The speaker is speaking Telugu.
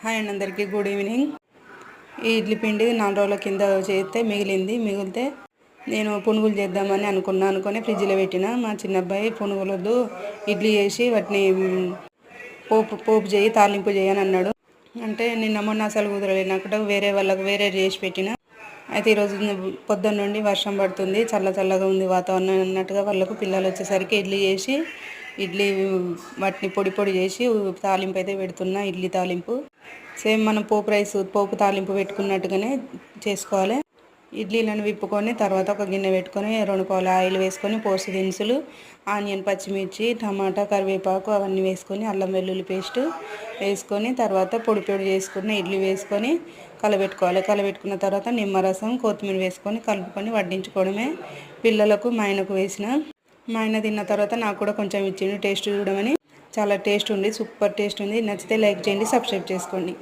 హాయ్ అండి, అందరికీ గుడ్ ఈవినింగ్. ఈ ఇడ్లీ పిండి 4 రోజుల కింద చేస్తే మిగిలితే నేను పునుగులు చేద్దామని అనుకుని ఫ్రిడ్జ్లో పెట్టిన. మా చిన్న అబ్బాయి పునుగులు వద్దు, ఇడ్లీ చేసి వాటిని పోపు చేయి, తాలింపు చేయని అన్నాడు. అంటే నిన్న మొన్న అసలు కుదరలేదు నాకు, వేరే వాళ్ళకు వేరే చేసి పెట్టిన. అయితే ఈరోజు పొద్దున్న నుండి వర్షం పడుతుంది, చల్లగా ఉంది వాతావరణం అన్నట్టుగా వాళ్ళకు పిల్లలు వచ్చేసరికి ఇడ్లీ వాటిని పొడి చేసి తాలింపు అయితే పెడుతున్నా. ఇడ్లీ తాలింపు సేమ్ మనం పోపు తాలింపు పెట్టుకున్నట్టుగానే చేసుకోవాలి. ఇడ్లీలను విప్పుకొని తర్వాత ఒక గిన్నె పెట్టుకొని 2 పావుల ఆయిల్ వేసుకొని పోసి దినుసులు, ఆనియన్, పచ్చిమిర్చి, టమాటా, కరివేపాకు అవన్నీ వేసుకొని అల్లం వెల్లుల్లి పేస్ట్ వేసుకొని తర్వాత పొడి చేసుకున్న ఇడ్లీ వేసుకొని కలబెట్టుకున్న తర్వాత నిమ్మరసం, కొత్తిమీర వేసుకొని కలుపుకొని వడ్డించుకోవడమే. పిల్లలకు మా ఆయనకు వేసిన. మా ఆయన తిన్న తర్వాత నాకు కూడా కొంచెం ఇచ్చిండు టేస్ట్ చూడమని. చాలా టేస్ట్ ఉంది, సూపర్ టేస్ట్ ఉంది. నచ్చితే లైక్ చేయండి, సబ్స్క్రైబ్ చేసుకోండి.